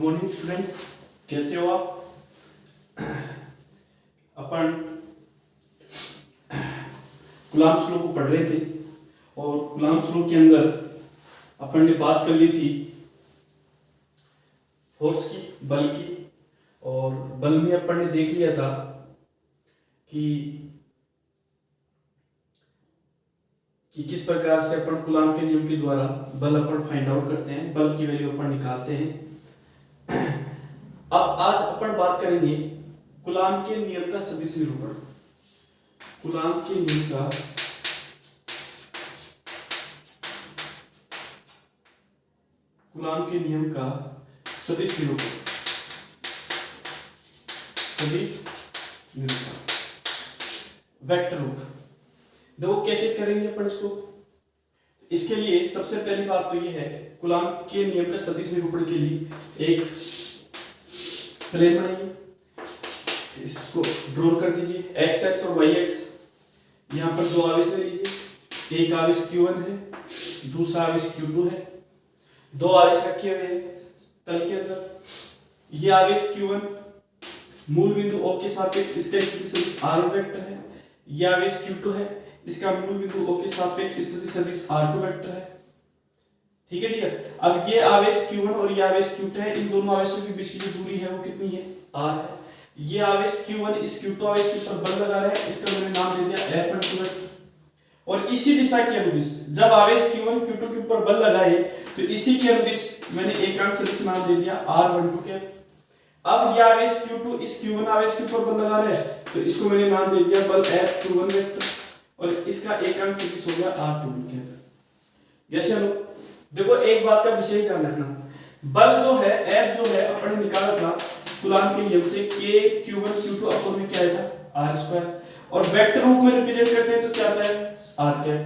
Good morning students, कैसे हो आप? अपन कूलॉम लॉ को पढ़ रहे थे और कूलॉम लॉ के अंदर अपन ने बात कर ली थी फोर्स की, बल की। और बल में अपन ने देख लिया था कि किस प्रकार से अपन कूलॉम के नियम के द्वारा बल अपन फाइंड आउट करते हैं, बल की वैल्यू अपन निकालते हैं। अब आज अपन बात करेंगे कूलॉम के नियम का सदिश निरूपण। कूलॉम के नियम का कूलॉम के नियम का सदिश निरूपण। सदिश निरूपण वेक्टर रूप। देखो कैसे करेंगे अपन इसको। इसके लिए सबसे पहली बात तो ये है, कूलॉम के नियम का सदिश निरूपण के लिए एक प्लेन बनाइए, इसको ड्रॉ कर दीजिए, एक्स एक्स और वाई एक्स। यहाँ पर दो आवेश ले लीजिए, एक आवेश Q1 है, दूसरा आवेश Q2 है। दो आवेश रखे हुए हैं तल के अंदर। ये आवेश Q1 मूल बिंदु O के सापेक्ष इसका स्थिति सदिश R1 वेक्टर है। ये आवेश Q2 है, इसका मूल बिंदु O के सापेक्ष स्थिति सदिश R2 वेक्टर है। ठीक है डियर। अब ये आवेश Q1 और ये आवेश Q2 है, इन दोनों आवेशों के बीच की जो दूरी है वो कितनी है? R है। ये आवेश Q1 इस Q2 आवेश के ऊपर बल लगा रहा है, इसका मैंने नाम दे दिया F12 वेक्टर। और इसी दिशा के अनुदिश जब आवेश Q1 Q2 के ऊपर बल लगाए तो इसी के अनुदिश मैंने एकांक सदिश नाम दे दिया R12 के। अब ये आवेश Q2 इस Q1 आवेश के ऊपर बल लगा रहा है तो इसको मैंने नाम दे दिया बल F21 वेक्टर और इसका एकांक सदिश हो गया R21 के। जैसे हम देखो एक बात का विशेष ध्यान रखना, बल जो है F जो है अपन ने निकाला था कूलॉम के नियम से K Q1 Q2 अपन में क्या था R स्क्वायर, और वेक्टर रूप में रिप्रेजेंट करते हैं तो क्या आता है R कैप।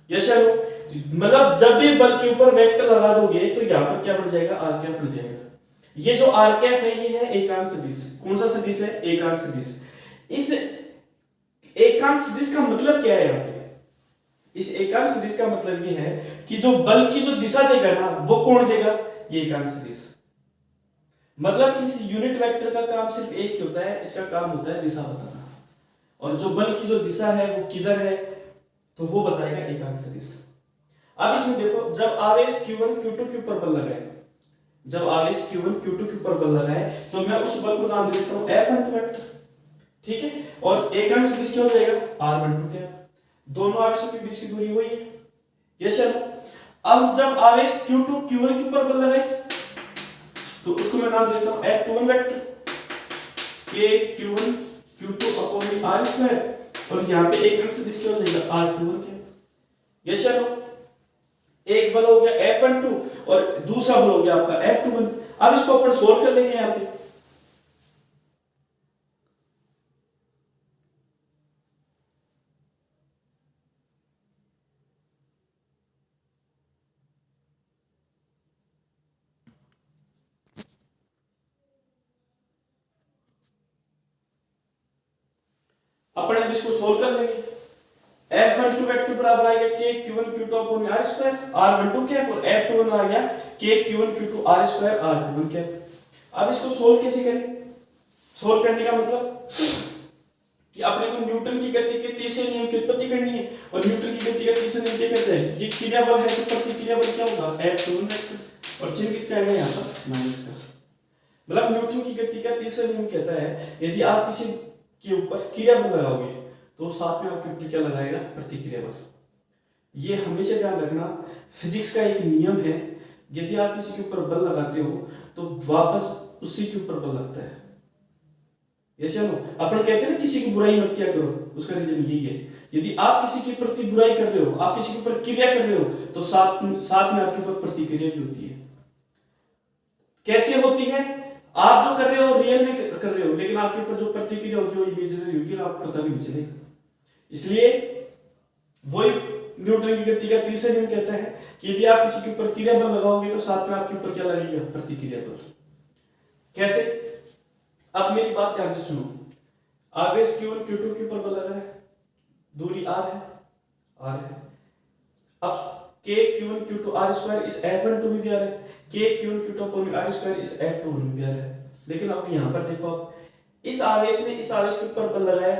जैसे मतलब जब भी बल के ऊपर वेक्टर लगा दोगे तो यहाँ पर क्या बढ़ जाएगा? R कैप बढ़ जाएगा। ये जो R कैप है ये है एकांक सदिश। कौन सा सदिश है? एकांक सदिश। इस एकांक सदिश का मतलब क्या है यहाँ पे? इस एकांक सदिश का मतलब ये है कि जो बल की जो दिशा देगा ना वो कौन देगा? ये एकांक सदिश। मतलब इस यूनिट वेक्टर का काम सिर्फ एक ही होता है, इसका काम होता है दिशा बताना, और जो बल की जो दिशा है वो किधर है तो वो बताएगा एकांक सदिश। अब इसमें देखो जब आवेश Q1 Q2 के ऊपर बल लगाए, जब आवेश Q1 Q2 के ऊपर बल लगाए तो मैं उस बल को नाम देता हूं F12 वेक्टर। ठीक है, और एकांक सदिश क्या हो जाएगा? R12 के। दोनों आवेशों के बीच की दूरी वही है। Yes sir. अब जब आवेश Q2 Q1 के ऊपर बल लगाए तो उसको मैं नाम देता हूं F21 vector. K Q1 Q2 upon R square और यहां पे एकांक सदिश क्या हो जाएगा? R21 के। Yes sir. एक बल हो गया F12 और दूसरा बल हो गया आपका F21। अब इसको अपन सोल्व कर लेंगे यहां पे। अपन अब इसको सोल्व कर लेंगे। F12 वेक्टर बराबर आएगा K Q1 Q2 upon R square R12 cap, और F21 आ गया K Q1 Q2 R square R21 cap. अब इसको सोल्व कैसे करें? सोल्व करने का मतलब कि अपने को न्यूटन की गति के तीसरे नियम की उत्पत्ति करनी है, और न्यूटन की गति का तीसरा नियम क्या कहता है? ये क्रिया बल है तो प्रतिक्रिया बल क्या होगा? F21 वेक्टर, और चिन्ह किसका आएगा यहाँ पर? माइनस का। मतलब न्यूटन की गति का तीसरा नियम कहता है यदि आप किसी के ऊपर क्रिया बल लगाओगे तो साथ में आपके ऊपर क्या लगाएगा? प्रतिक्रिया बल। ये हमेशा ध्यान रखना, फिजिक्स का एक नियम है, यदि आप किसी के ऊपर बल लगाते हो तो वापस उसी के ऊपर बल लगता है। जैसे हम अपन कहते हैं ना किसी की बुराई मत किया करो, उसका रीजन यही है। यदि आप किसी के प्रति बुराई कर रहे हो, आप किसी के ऊपर क्रिया कर रहे हो तो साथ में आपके ऊपर प्रतिक्रिया भी होती है। कैसे होती है? आप जो कर रहे हो रियल में कर रहे हो, लेकिन आपके ऊपर जो प्रतिक्रिया होगी वो इमेजिनरी होगी और आपको पता भी नहीं चलेगा। इसलिए वही न्यूटन की गति का तीसरा नियम कहता है कि यदि आप किसी के ऊपर क्रिया बल लगाओगे तो साथ में आपके ऊपर क्या लगेगा? प्रतिक्रिया बल। कैसे? अब मेरी बात ध्यान से सुनो। आवेश Q1 Q2 के ऊपर बल लगा है, दूरी R है। अब K Q1 Q2 R square इस F12 में भी आ रहा है, K q q top r square is eight two one है। लेकिन अब यहाँ पर देखो आप, इस आवेश ने इस आवेश के ऊपर बल लगाया,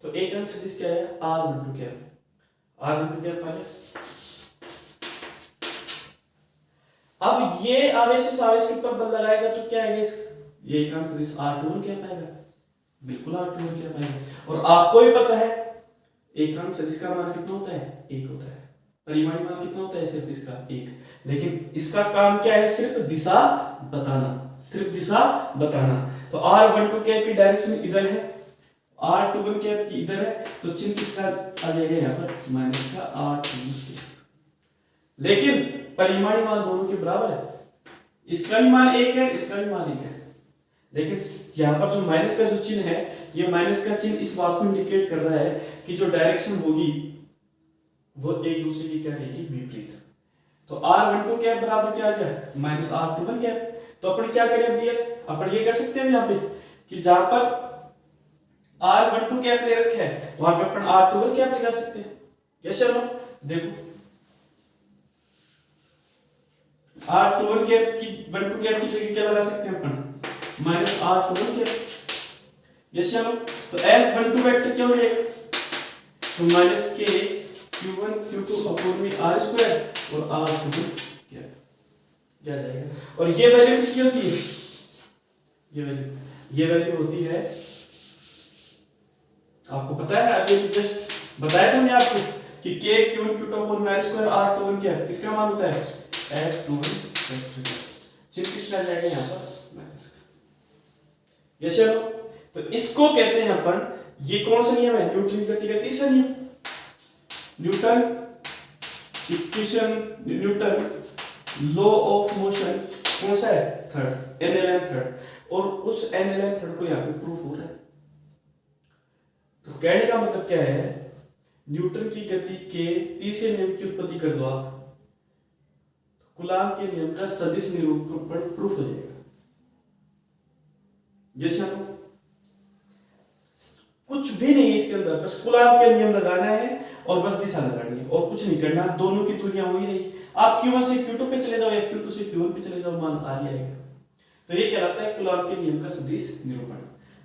तो एक अंक सदिश क्या है, आर वन टू क्या है, आर वन टू क्या है। अब ये आवेश इस आवेश के ऊपर बल लगाएगा तो क्या है, ये एक अंक सदिश आर टू वन क्या पाएगा, बिल्कुल आर टू वन क्या पाएगा। और आपको भी पता है एक अंक सदिश का मान कितना होता है, एक होता है। परिमाणी मान कितना होता है, सिर्फ इसका एक। लेकिन इसका काम क्या है, सिर्फ दिशा बताना, सिर्फ दिशा बताना। तो आर वन टू कैप की डायरेक्शन इधर है, आर टू वन कैप की इधर है, तो चिन्ह किसका आ जाएगा यहाँ पर, माइनस का आर टू वन कैप। लेकिन परिमाणी मान दोनों के बराबर है, इसका भी मान एक है, इसका भी मान एक है। लेकिन यहाँ पर जो माइनस का जो चिन्ह है, ये माइनस का चिन्ह इस बात को इंडिकेट कर रहा है कि जो डायरेक्शन होगी वो एक दूसरे की क्या रहेगी, विपरीत। तो आर वन टू कैप बराबर क्या आ गया, minus are two one cap. तो अपन क्या करें अब डियर, अपन ये कर सकते हैं यहाँ पे कि जहां पर आर वन टू कैप ले रखे है वहां पे अपन आर टू वन कैप लगा सकते हैं। कैसे हम देखो, आर टू वन कैप की वन टू कैप की जगह क्या लगा सकते हैं अपन, minus are two one cap. Yes चलो, तो एफ वन टू वेक्टर क्या हो जाएगा, तो माइनस के Q1 Q2 अपॉन में आर स्क्वायर और आर टू क्या जाएगा। और ये वैल्यू किसकी होती है, ये वैल्यू होती है, आपको पता है अभी जस्ट बताया था मैंने आपको कि के Q1 Q2 अपॉन में आर स्क्वायर आर टू क्या किसका मान होता है, एफ टू चिन्ह किसका जाएगा यहाँ पर, माइनस का। यस चलो, तो इसको कहते हैं अपन, ये कौन सा नियम है, न्यूटन की गति का तीसरा नियम, Newton equation, Newton law of motion कौन सा है, थर्ड, एनएलएम थर्ड। और उस एनएलएम थर्ड को यहाँ पे प्रूफ हो रहा है। तो कहने का मतलब क्या है, न्यूटन की गति के तीसरे नियम की उत्पत्ति कर दो आप, कूलाम के नियम का सदिश निरूपण प्रूफ हो जाएगा। जैसे कुछ भी नहीं है इसके अंदर, बस कूलाम के नियम लगाना है और बस दिशा लगानी है और कुछ नहीं करना, दोनों की दूरियां वही रही। आप Q1 से Q2 पे चले जाओ या Q2 से Q1 पे चले जाओ, मान आ ही आएगा। तो ये कहलाता है कूलाम के नियम का सदिश निरूपण।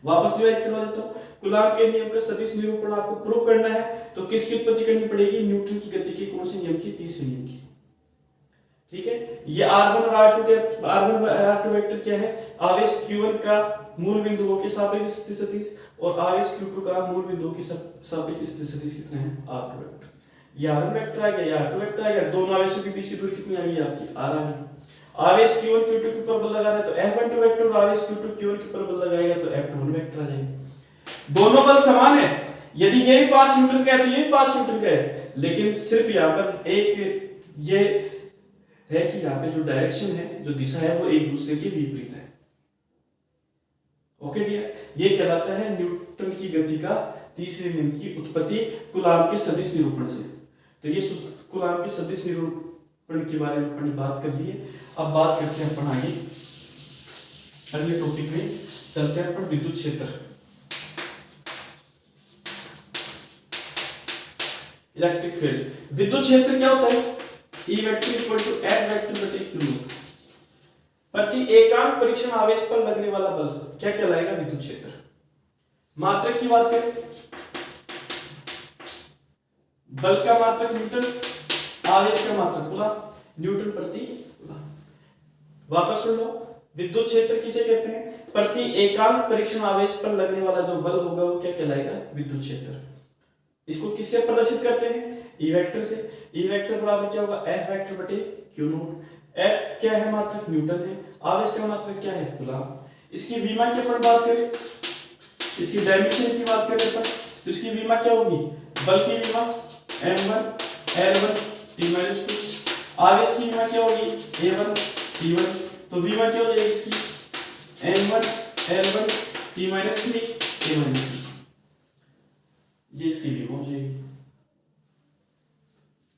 वापस रिवाइज करवा देता हूं, कूलाम के नियम का सदिश निरूपण आपको प्रूव करना है तो किसकी उत्पत्ति करनी पड़ेगी, न्यूटन की गति के कौन से नियम की, तीसरे नियम की। ठीक है, ये R1 और R2 के R1 R2 वेक्टर क्या है, आवेश Q1 का मूल बिंदुओं के सापेक्ष स्थिति सदिश और आवेश Q2 का मूल बिंदुओं के सापेक्ष स्थिति सदिश कितने हैं, R2 वेक्टर। ये R1 वेक्टर आ गया, ये R2 वेक्टर आ गया, दोनों आवेशों के बीच की दूरी कितनी आ गई आपकी, R आ गई। आवेश Q1 Q2 के ऊपर बल लगा रहा है तो F12 वेक्टर, और आवेश Q2 Q1 के ऊपर बल लगाएगा तो F21 वेक्टर आ जाएगा। दोनों बल समान है, यदि ये भी 5 न्यूटन का है तो ये भी 5 न्यूटन का है, लेकिन सिर्फ यहाँ पर एक ये है कि यहाँ पे जो डायरेक्शन है, जो दिशा है, वो एक दूसरे के विपरीत है। ओके डियर, ये कहलाता है न्यूटन की गति का तीसरे नियम की उत्पत्ति कूलाम के सदिश निरूपण से। तो ये कूलाम के सदिश निरूपण के बारे में अपनी बात कर ली है। अब बात करते हैं अपन आगे अगले टॉपिक में, चलते हैं अपन विद्युत क्षेत्र, इलेक्ट्रिक फील्ड। विद्युत क्षेत्र क्या होता है, E vector equal to F vector बटे Q नॉट। प्रति एकांक परीक्षण आवेश पर लगने वाला बल क्या कहलाएगा, विद्युत क्षेत्र। मात्रक की बात करें, बल का मात्रक न्यूटन, आवेश का मात्रक कूलाम, न्यूटन प्रति कूलाम। वापस सुन लो, विद्युत क्षेत्र किसे कहते हैं, प्रति एकांक परीक्षण आवेश पर लगने वाला जो बल होगा वो क्या कहलाएगा, विद्युत क्षेत्र। इसको किससे प्रदर्शित करते हैं, E वेक्टर से। E वेक्टर बराबर क्या होगा, F वेक्टर बटे Q नॉट। F क्या है, मात्रक न्यूटन है, आवेश का मात्रक क्या है, कूलाम। इसकी विमा की अपन बात करें, इसकी डायमेंशन की बात करें अपन, तो इसकी विमा क्या होगी, बल की विमा M1 L1 T-2, आवेश की विमा क्या होगी, A1 T1, तो विमा क्या हो जाएगी इसकी, M1 L1 T-3 A-3, ये इसकी विमा हो जाएगी।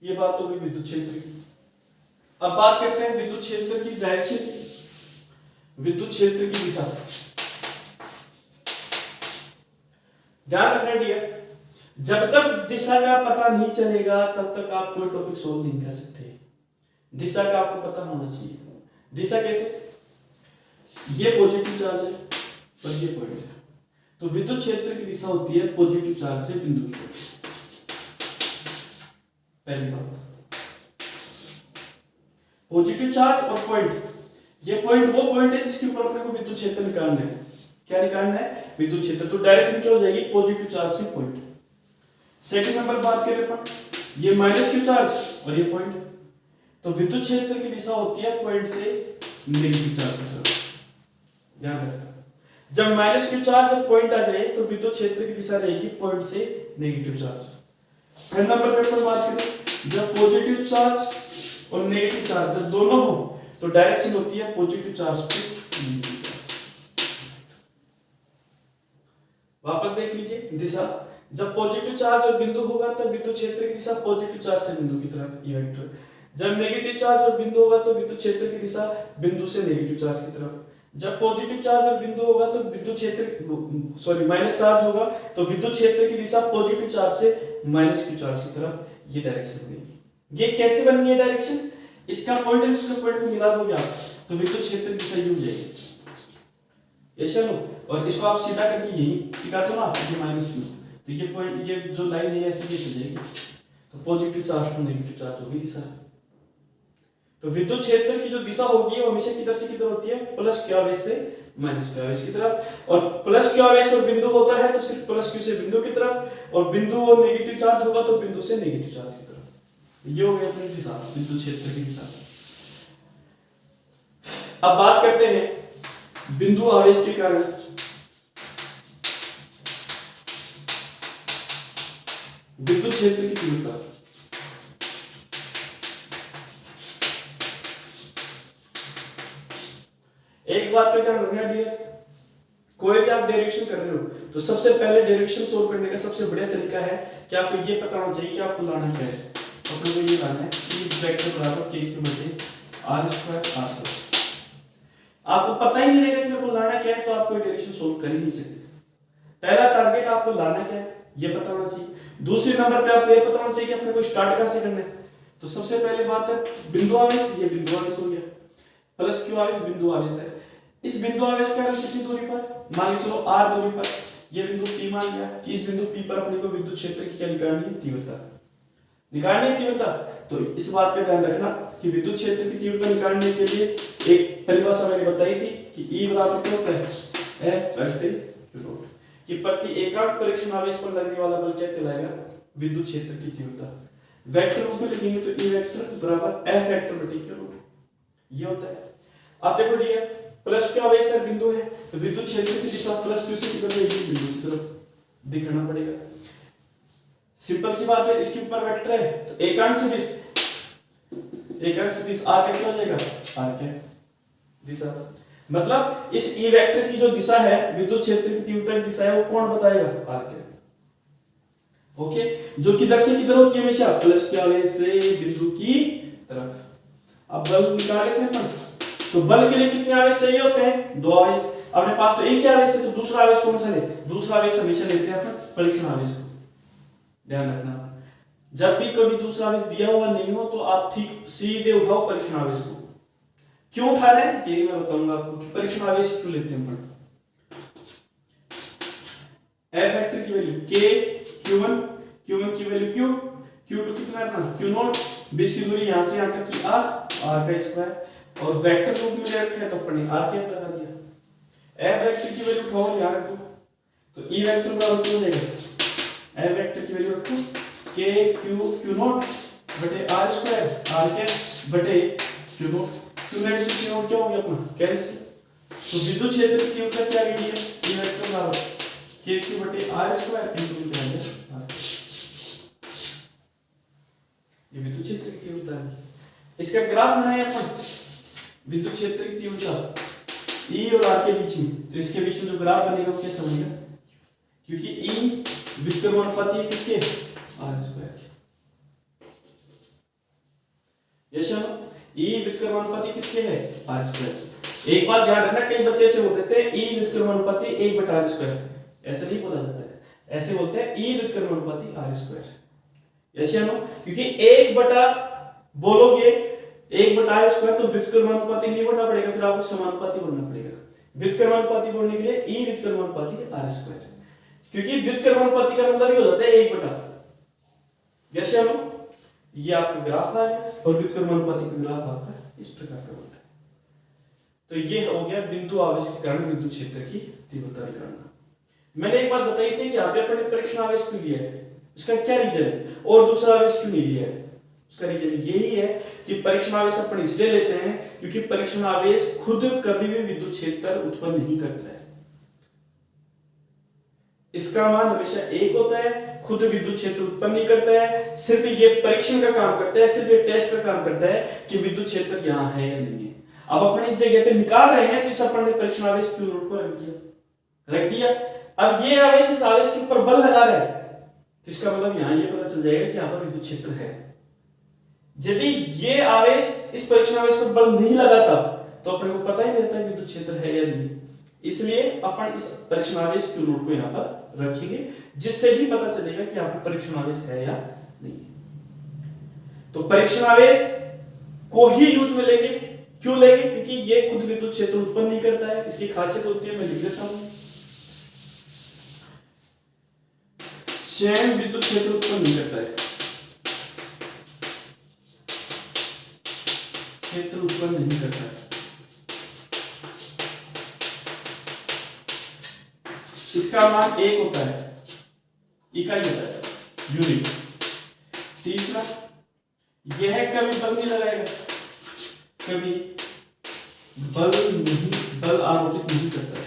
ये बात हो गई विद्युत क्षेत्र की। अब बात करते हैं विद्युत क्षेत्र की डायरेक्शन की, विद्युत क्षेत्र की दिशा। ध्यान रखना डियर, जब तक दिशा का पता नहीं चलेगा तब तक आप कोई टॉपिक सोल्व नहीं कर सकते। दिशा का आपको पता होना चाहिए, दिशा कैसे, ये पॉजिटिव चार्ज है और ये पॉइंट है, तो विद्युत क्षेत्र की दिशा होती है पॉजिटिव चार्ज से बिंदु की तरफ। पहली बात, पॉजिटिव चार्ज और पॉइंट, ये पॉइंट वो पॉइंट है जिसके ऊपर अपने को विद्युत क्षेत्र निकालना है। क्या निकालना है, विद्युत क्षेत्र। तो डायरेक्शन क्या हो जाएगी, पॉजिटिव चार्ज से पॉइंट। सेकंड नंबर बात करें अपन, ये माइनस क्यू चार्ज और ये पॉइंट, तो विद्युत क्षेत्र की दिशा होती है पॉइंट से नेगेटिव चार्ज की तरफ। ध्यान रखना, जब माइनस क्यू चार्ज और पॉइंट आ जाए तो विद्युत क्षेत्र की दिशा रहेगी पॉइंट से नेगेटिव चार्ज। थर्ड नंबर पे अपन बात करें, जब पॉजिटिव चार्ज और नेगेटिव चार्ज जब दोनों हो तो डायरेक्शन होती है positive charge to negative charge. वापस देख लीजिए दिशा, जब पॉजिटिव चार्ज और बिंदु होगा तब विद्युत क्षेत्र की दिशा पॉजिटिव चार्ज से बिंदु की तरफ, ये वेक्टर। जब नेगेटिव चार्ज और बिंदु होगा तो विद्युत क्षेत्र की दिशा बिंदु से नेगेटिव चार्ज की तरफ। जब पॉजिटिव चार्ज और बिंदु होगा तो विद्युत क्षेत्र सॉरी माइनस चार्ज होगा तो विद्युत क्षेत्र की दिशा पॉजिटिव चार्ज से माइनस क्यू चार्ज की तरफ, ये डायरेक्शन बनेगी। ये कैसे बनी है डायरेक्शन, इसका पॉइंट और इसका पॉइंट को मिला दोगे आप तो विद्युत क्षेत्र की दिशा ये हो जाएगी, ये चलो, और इसको आप सीधा करके यही टिका दो ना, ये माइनस क्यू, तो ये पॉइंट, ये जो लाइन है ऐसे कैसे जाएगी, तो positive charge to negative charge होगी दिशा। तो विद्युत क्षेत्र की जो दिशा होगी वो हमेशा किधर से किधर होती है, प्लस क्यू आवेश से माइनस क्यू आवेश की तरफ, और प्लस क्यू आवेश और बिंदु होता है तो सिर्फ प्लस क्यू से बिंदु की तरफ, और बिंदु और नेगेटिव चार्ज होगा तो बिंदु से नेगेटिव चार्ज की तरफ। ये हो गई अपनी दिशा, विद्युत क्षेत्र की दिशा। अब बात करते हैं बिंदु आवेश के कारण विद्युत क्षेत्र की तीव्रता। एक बात का ध्यान रखना डियर, कोई भी आप डेरिवेशन कर रहे हो तो सबसे पहले डेरिवेशन सोल्व करने का सबसे बढ़िया तरीका है कि आपको ये पता होना चाहिए कि आपको लाना क्या है। अपने को ये लाना है कि वेक्टर बराबर k की वजह r² r²। आपको पता ही नहीं रहेगा कि मेरे को लाना क्या है तो आप कोई डेरिवेशन सोल्व कर ही नहीं सकते। पहला टारगेट आपको लाना क्या है ये पता होना चाहिए। दूसरे नंबर पे आपको ये पता होना चाहिए कि अपने को स्टार्ट कहां से करना है। तो सबसे पहले बात है बिंदु आवेश, ये बिंदु आवेश हो गया, प्लस क्यू आवेश बिंदु आवेश है। इस बिंदु आवेश का कितनी दूरी पर, मान लो चलो r दूरी पर, ये बिंदु P मान लिया कि इस बिंदु P पर अपने को विद्युत क्षेत्र की क्या निकालनी है, तीव्रता निकालनी है, तीव्रता। तो इस बात का ध्यान रखना कि विद्युत क्षेत्र की तीव्रता निकालने के लिए एक परिभाषा मैंने बताई थी कि E बराबर क्या होता है, F/q0, कि प्रति एकांक परीक्षण आवेश पर लगने वाला बल क्या कहलाएगा, विद्युत क्षेत्र की तीव्रता। वेक्टर रूप में लिखेंगे तो E वेक्टर बराबर F/q0, ये होता है। अब देखो डियर, प्लस क्यू आवेश है बिंदु है तो विद्युत क्षेत्र की दिशा प्लस क्यू से किधर रहेगी, बिंदु की तरफ दिखाना पड़ेगा। सिंपल सी बात है, इसके ऊपर वेक्टर है तो एकांक सदिश r क्या हो जाएगा, r क्या दिशा। मतलब इस E वेक्टर की जो दिशा है विद्युत क्षेत्र की तीव्रता की दिशा है वो कौन बताएगा, r क्या। ओके, जो किधर से किधर होती है हमेशा, प्लस क्यू आवेश से बिंदु की तरफ। अब बल निकाल लेते हैं अपन, तो बल के लिए कितने आवेश चाहिए होते हैं, दो आवेश। अपने पास तो एक ही आवेश है तो दूसरा आवेश कौन सा ले, दूसरा आवेश हमेशा लेते हैं अपन परीक्षण आवेश को। ध्यान रखना, जब भी कभी दूसरा आवेश दिया हुआ नहीं हो तो आप ठीक सीधे उठाओ परीक्षण आवेश को। क्यों उठा रहे हैं ये मैं बताऊंगा आपको कि परीक्षण आवेश क्यों लेते हैं अपन। F वेक्टर की वैल्यू k, q1 की वैल्यू q, q2 कितना है अपना q0, बीच की दूरी यहां से यहां तक की r का स्क्वायर, और वेक्टर रूप में ले रखा है तो अपने r क्या लगा दिया। F वेक्टर की वैल्यू उठाओ यहां रख दो तो E वेक्टर बराबर क्या हो जाएगा, F वेक्टर की वैल्यू रखो k q0 बटे r² r के बटे q0, q0 से q0 क्या हो गया अपना कैंसिल। तो विद्युत क्षेत्र की तीव्रता क्या आ गई है, E वेक्टर बराबर k q बटे r² इनटू क्या है r। ये विद्युत क्षेत्र की तीव्रता है। इसका ग्राफ बनाए अपन विद्युत क्षेत्र की तीव्रता E और R के बीच में, तो इसके बीच में जो ग्राफ बनेगा वो कैसा बनेगा, क्योंकि E व्युत्क्रमानुपाती है किसके, r²। यस E व्युत्क्रमानुपाती किसके है, r²। एक बात ध्यान रखना, कई बच्चे ऐसे बोलते थे E व्युत्क्रमानुपाती 1/r², ऐसे नहीं बोला जाता है, ऐसे बोलते हैं E व्युत्क्रमानुपाती r²। यस क्योंकि 1 बटा बोलोगे 1/r², तो व्युत्क्रमानुपाती नहीं बढ़ना पड़ेगा, फिर आपको समानुपाती बढ़ना पड़ेगा। व्युत्क्रमानुपाती बढ़ने के लिए ई व्युत्क्रमानुपाती r², क्योंकि व्युत्क्रमानुपाती का मतलब ये हो जाता है 1/। जैसे हम ये आपका ग्राफ आ गया और व्युत्क्रमानुपाती का ग्राफ आपका इस प्रकार का बनता है। तो ये हो गया बिंदु आवेश के कारण विद्युत क्षेत्र की तीव्रता निकालना। मैंने एक बात बताई थी कि यहाँ पे अपने परीक्षण आवेश क्यों लिया है, इसका क्या रीजन है, और दूसरा आवेश क्यों नहीं लिया है। उसका रीजन यही है कि परीक्षण आवेश अपन इसलिए लेते हैं क्योंकि परीक्षण आवेश खुद कभी भी विद्युत क्षेत्र उत्पन्न नहीं करता है। इसका मान हमेशा 1 होता है, खुद विद्युत क्षेत्र उत्पन्न नहीं करता है, सिर्फ ये परीक्षण का काम करता है, सिर्फ ये टेस्ट का काम करता है कि विद्युत क्षेत्र यहाँ है या नहीं है। अब अपन इस जगह पे निकाल रहे हैं तो इस अपन ने परीक्षण आवेश Q नोट को रख दिया। अब ये आवेश इस आवेश के ऊपर बल लगा रहा है, तो इसका मतलब यहाँ ये पता चल जाएगा कि यहाँ पर विद्युत क्षेत्र है। यदि ये आवेश इस परीक्षण आवेश पर बल नहीं लगाता तो अपने को पता ही नहीं रहता विद्युत क्षेत्र है या नहीं। इसलिए अपन इस परीक्षण आवेश Q नोट को यहाँ पर रखेंगे, जिससे ही पता चलेगा कि यहाँ पर परीक्षण आवेश है या नहीं। तो परीक्षण आवेश को ही यूज में लेंगे। क्यों लेंगे? क्योंकि ये खुद विद्युत क्षेत्र उत्पन्न नहीं करता है, इसकी खासियत होती है, मैं लिख देता हूं, स्वयं विद्युत क्षेत्र उत्पन्न नहीं करता है, क्षेत्र उत्पन्न नहीं करता है। इसका मान 1 होता है, इकाई होता है, यूनिट। तीसरा, यह कभी बल नहीं लगाएगा, कभी बल आरोपित नहीं करता है।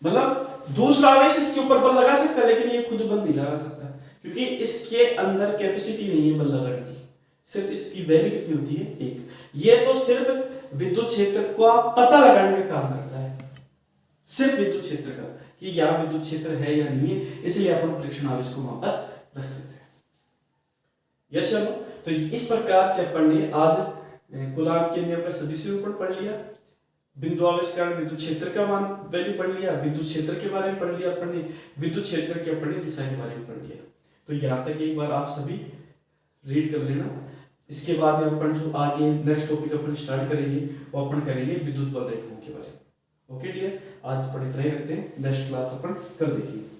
मतलब दूसरा आवेश इसके ऊपर बल लगा सकता है, लेकिन ये खुद बल नहीं लगा सकता, क्योंकि इसके अंदर कैपेसिटी नहीं है बल लगाने की। सिर्फ इसकी वैल्यू कितनी होती है? 1। ये तो सिर्फ विद्युत क्षेत्र का पता लगाने का काम करता है, सिर्फ विद्युत क्षेत्र का, कि यहाँ विद्युत क्षेत्र है या नहीं है, इसलिए अपन परीक्षण आवेश को वहां पर रख देते हैं। यस चलो, तो इस प्रकार से अपन ने आज कूलाम्ब के नियम का सदिश रूपण पढ़ लिया, बिंदु आवेश कारण विद्युत क्षेत्र का मान वैल्यू पढ़ लिया, विद्युत क्षेत्र के बारे में पढ़ लिया अपन ने, विद्युत क्षेत्र की अपन ने दिशा के बारे में पढ़ लिया। तो यहाँ तक एक बार आप सभी रीड कर लेना। इसके बाद में अपन जो आगे नेक्स्ट टॉपिक अपन स्टार्ट करेंगे वो अपन करेंगे विद्युत बल रेखाओं के बारे में। ओके डियर, आज अपन इतना ही रखते हैं, नेक्स्ट क्लास अपन कल देखेंगे।